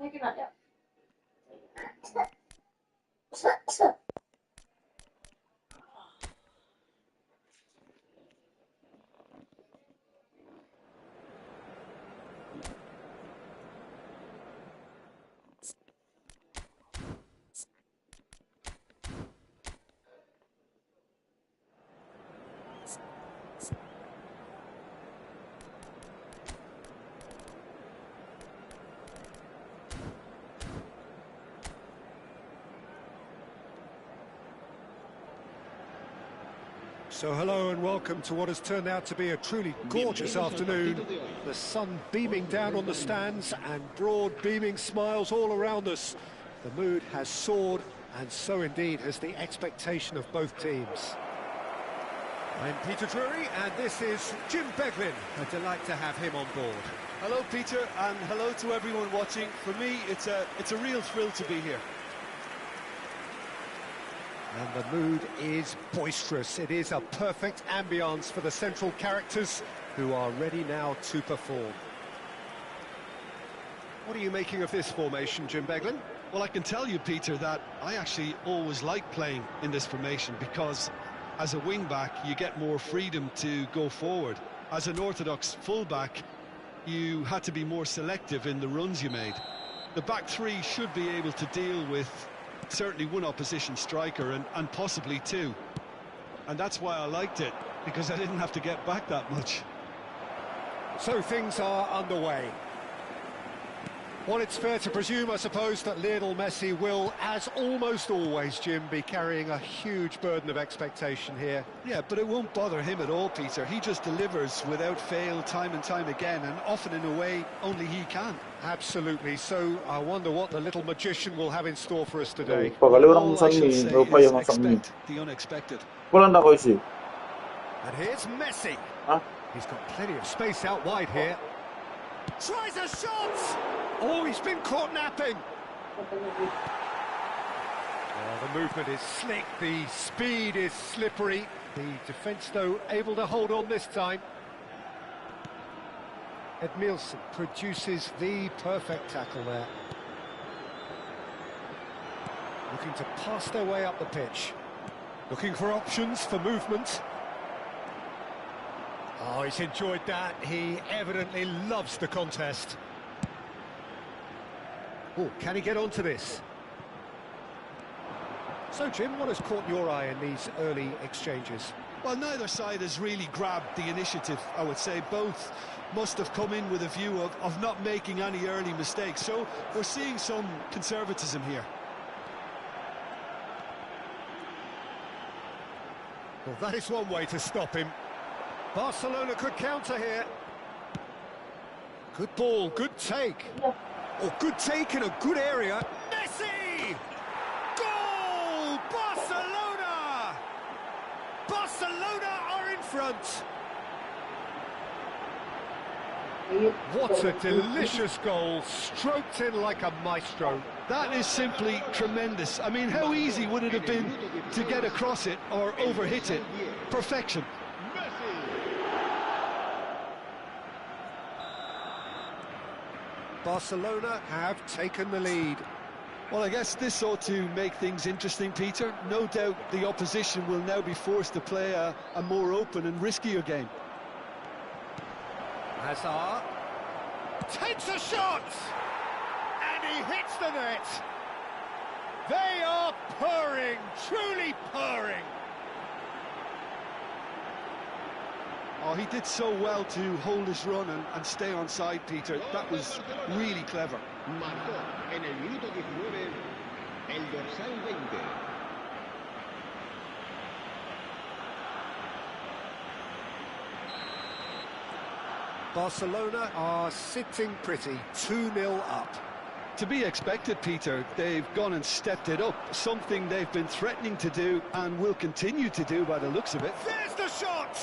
Take it out, yeah. So hello and welcome to what has turned out to be a truly gorgeous afternoon. The sun beaming down on the stands and broad beaming smiles all around us. The mood has soared, and so indeed has the expectation of both teams. I'm Peter Drury and this is Jim Beglin. A delight to have him on board. Hello, Peter, and hello to everyone watching. For me, it's a real thrill to be here. And the mood is boisterous. It is a perfect ambience for the central characters who are ready now to perform. What are you making of this formation, Jim Beglin? Well, I can tell you, Peter, that I actually always like playing in this formation because as a wing-back, you get more freedom to go forward. As an orthodox full-back, you had to be more selective in the runs you made. The back three should be able to deal with certainly one opposition striker and possibly two. And that's why I liked it, because I didn't have to get back that much. So things are underway. Well, it's fair to presume, I suppose, that Lionel Messi will, as almost always, Jim, be carrying a huge burden of expectation here. Yeah, but it won't bother him at all, Peter. He just delivers without fail time and time again, and often in a way only he can. Absolutely. So I wonder what the little magician will have in store for us today. All I should say is expect the unexpected. And here's Messi. He's got plenty of space out wide here. Tries a shot! Oh, he's been caught napping. The movement is slick, the speed is slippery. The defence, though, able to hold on this time. Edmilson produces the perfect tackle there. Looking to pass their way up the pitch. Looking for options for movement. Oh, he's enjoyed that. He evidently loves the contest. Oh, can he get onto this? So, Jim, what has caught your eye in these early exchanges? Well, neither side has really grabbed the initiative, I would say. Both must have come in with a view of not making any early mistakes. So we're seeing some conservatism here. Well, that is one way to stop him. Barcelona could counter here. Good ball, good take. Oh, good take in a good area. Messi! Goal! Barcelona! Barcelona are in front. What a delicious goal, stroked in like a maestro. That is simply tremendous. I mean, how easy would it have been to get across it or overhit it? Perfection. Barcelona have taken the lead. Well, I guess this ought to make things interesting, Peter. No doubt the opposition will now be forced to play a more open and riskier game. Hazard takes a shot, and he hits the net. They are purring, truly purring. Oh, he did so well to hold his run and stay on side, Peter. That was really clever. Marcó en el minuto 19 el dorsal 20. Barcelona are sitting pretty, 2-0 up. To be expected, Peter. They've gone and stepped it up, something they've been threatening to do and will continue to do by the looks of it. There's the shot!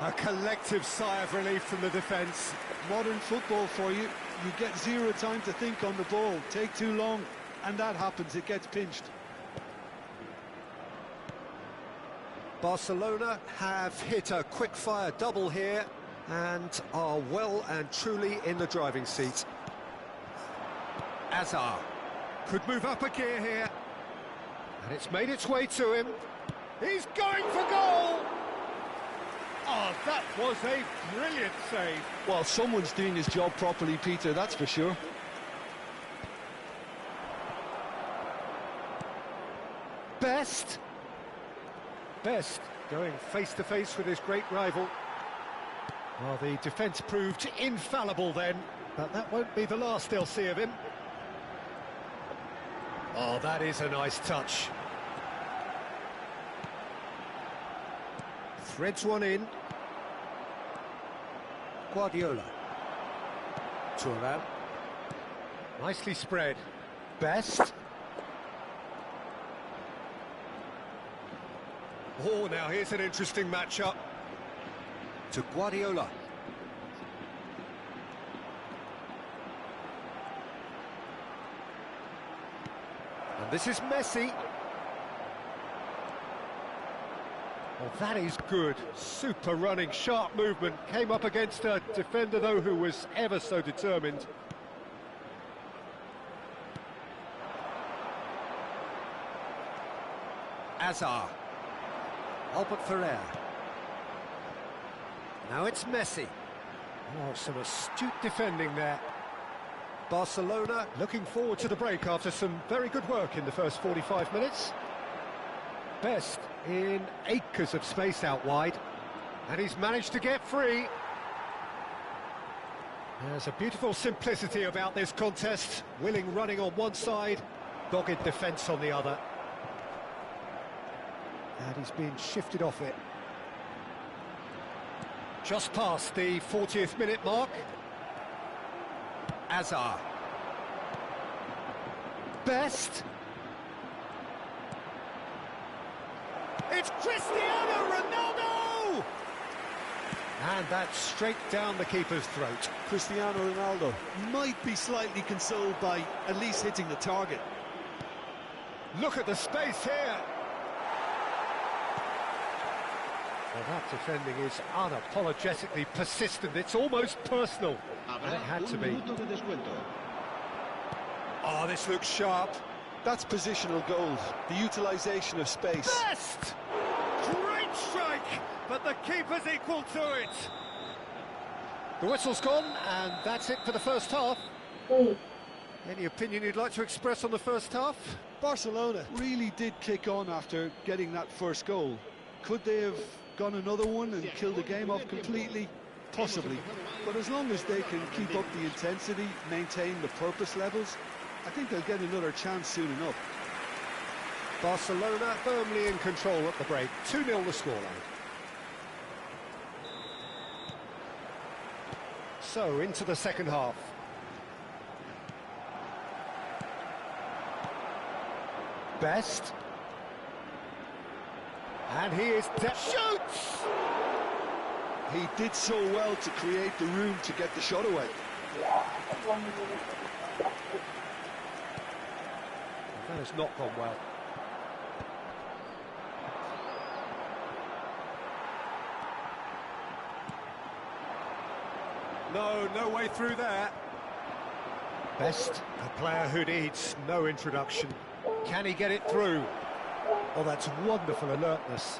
A collective sigh of relief from the defence. Modern football for you. You get zero time to think on the ball. Take too long, and that happens. It gets pinched. Barcelona have hit a quick-fire double here and are well and truly in the driving seat. Azar could move up a gear here. And it's made its way to him. He's going for goal! Oh, that was a brilliant save. Well, someone's doing his job properly, Peter, that's for sure. Best going face-to-face with his great rival. Well, the defence proved infallible then, but that won't be the last they'll see of him. Oh, that is a nice touch. Threads one in. Guardiola. Thuram. Nicely spread. Best. Oh, now here's an interesting matchup. To Guardiola. And this is Messi. Well, that is good. Super running, sharp movement. Came up against a defender, though, who was ever so determined. Azar. Albert Ferrer. Now it's Messi. Oh, some astute defending there. Barcelona looking forward to the break after some very good work in the first 45 minutes. Best in acres of space out wide. And he's managed to get free. There's a beautiful simplicity about this contest. Willing running on one side, dogged defence on the other. And he's being shifted off it. Just past the 40th minute mark. Azar. Best. It's Cristiano Ronaldo! And that's straight down the keeper's throat. Cristiano Ronaldo might be slightly consoled by at least hitting the target. Look at the space here. Well, that defending is unapologetically persistent. It's almost personal. And it had to be. Oh, this looks sharp. That's positional goals, the utilisation of space. Best! Great strike, but the keeper's equal to it. The whistle's gone, and that's it for the first half. Any opinion you'd like to express on the first half? Barcelona really did kick on after getting that first goal. Could they have gone another one and killed the game off completely? Possibly. But as long as they can keep up the intensity, maintain the purpose levels, I think they'll get another chance soon enough. Barcelona firmly in control at the break. 2-0 the scoreline. So, into the second half. Best. And he is... shoots! He did so well to create the room to get the shot away. That has not gone well. No way through there. Best, a player who needs no introduction. Can he get it through? Oh, that's wonderful alertness.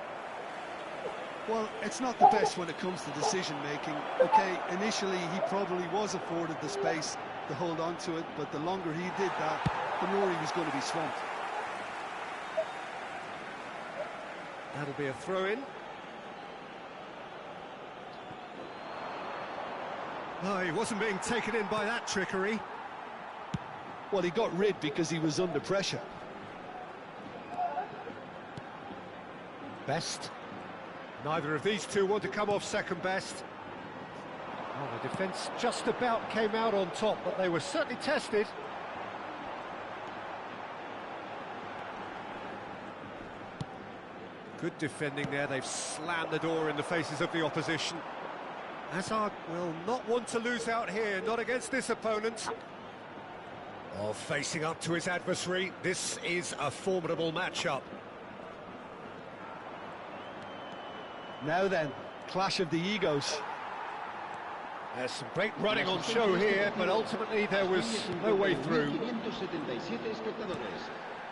Well, it's not the best when it comes to decision-making. OK, initially he probably was afforded the space to hold on to it, but the longer he did that, the more he was going to be swamped. That'll be a throw-in. No, he wasn't being taken in by that trickery. Well, he got rid because he was under pressure. Best. Neither of these two want to come off second best. Well, the defence just about came out on top, but they were certainly tested. Good defending there. They've slammed the door in the faces of the opposition. Hazard will not want to lose out here, not against this opponent. Oh, facing up to his adversary, this is a formidable matchup. Now then, clash of the egos. There's some great running on show here, but ultimately there was no way through.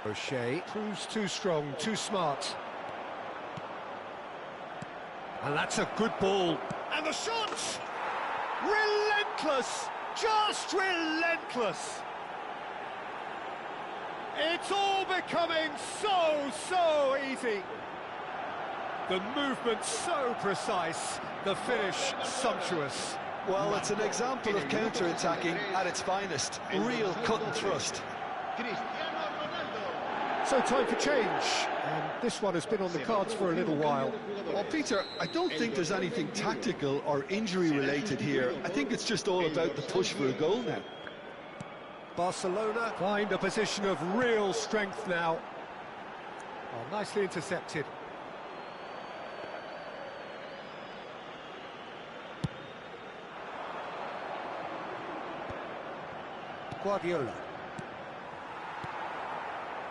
O'Shea proves too strong, too smart. And that's a good ball. And the shot! Relentless! Just relentless! It's all becoming so easy. The movement so precise, the finish sumptuous. Well, it's an example of counter-attacking at its finest. Real cut and thrust. So time for change, and this one has been on the cards for a little while. Well, Peter, I don't think there's anything tactical or injury-related here. I think it's just all about the push for a goal now. Barcelona find a position of real strength now. Oh, nicely intercepted. Guardiola.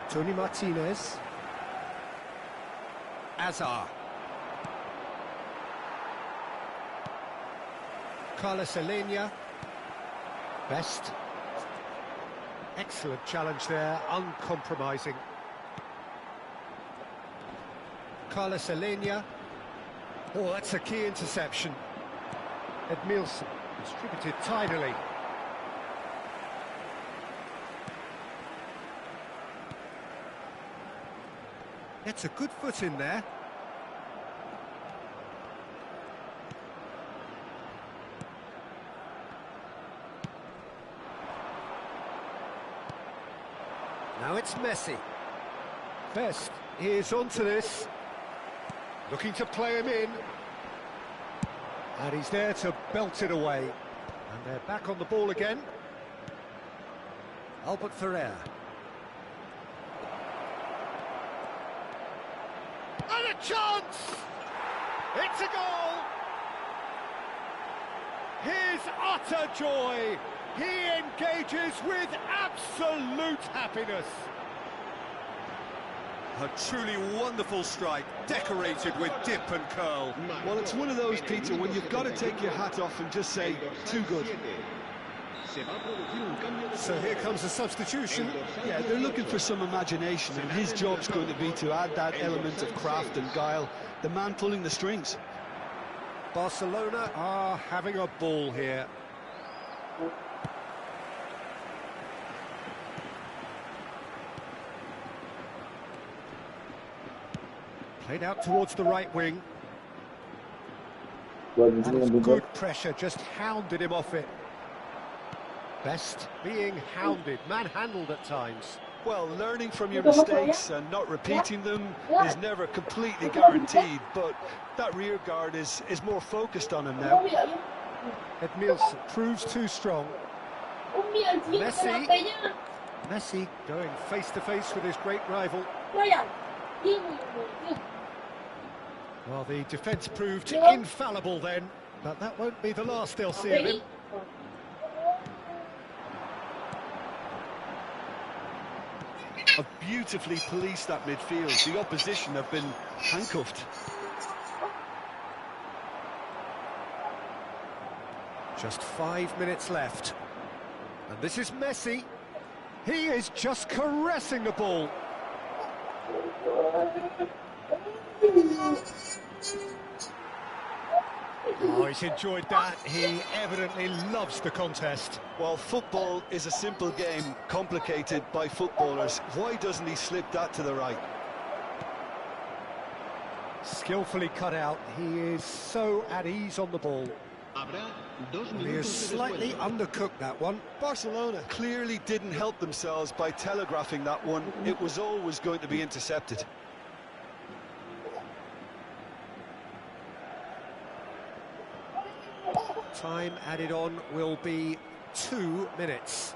Tony Martinez. Azar. Carlos Elena. Best. Excellent challenge there, uncompromising. Carlos Elena. Oh, that's a key interception. Edmilson distributed tidily. Gets a good foot in there. Now it's Messi. Best is onto this. Looking to play him in. And he's there to belt it away. And they're back on the ball again. Albert Ferrer. And a chance! It's a goal! His utter joy! He engages with absolute happiness. A truly wonderful strike, decorated with dip and curl. Well, it's one of those, Peter, when you've got to take your hat off and just say, too good. So here comes a substitution. Yeah, they're looking for some imagination, and his job's going to be to add that element of craft and guile, the man pulling the strings. Barcelona are having a ball here. Played out towards the right wing. And it's good pressure, just hounded him off it. Best being hounded, manhandled at times. Well, learning from your mistakes and not repeating them is never completely guaranteed, but that rear guard is more focused on him now. Edmilson proves too strong. Messi going face-to-face with his great rival. Well, the defence proved infallible then, but that won't be the last they'll see of him. Have beautifully policed that midfield. The opposition have been handcuffed. Just 5 minutes left. And this is Messi. He is just caressing the ball. Oh, he's enjoyed that. He evidently loves the contest. Well, football is a simple game, complicated by footballers. Why doesn't he slip that to the right? Skillfully cut out. He is so at ease on the ball. He has slightly undercooked that one. Barcelona clearly didn't help themselves by telegraphing that one. It was always going to be intercepted. Time added on will be 2 minutes.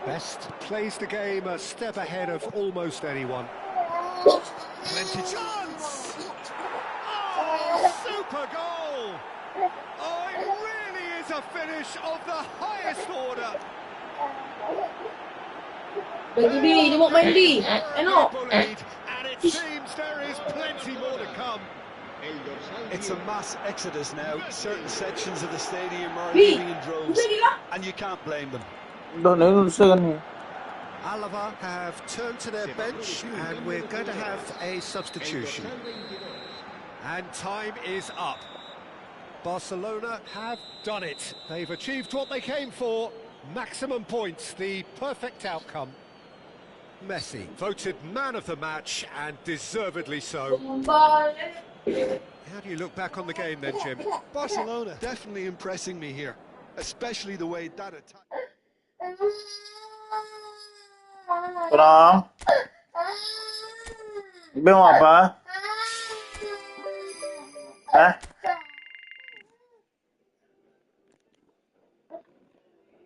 Best plays the game a step ahead of almost anyone. Plenty chance! Oh, super goal! Oh, it really is a finish of the highest order. Bullied, and it seems there is plenty more to come. It's a mass exodus now. Certain sections of the stadium are leaving in droves, and you can't blame them. Alava have turned to their bench and we're going to have a substitution. And time is up. Barcelona have done it. They've achieved what they came for. Maximum points, the perfect outcome. Messi, voted man of the match and deservedly so. How do you look back on the game then, Jim? Barcelona definitely impressing me here, especially the way that attack. Kurang. Ibu mau apa? Hah?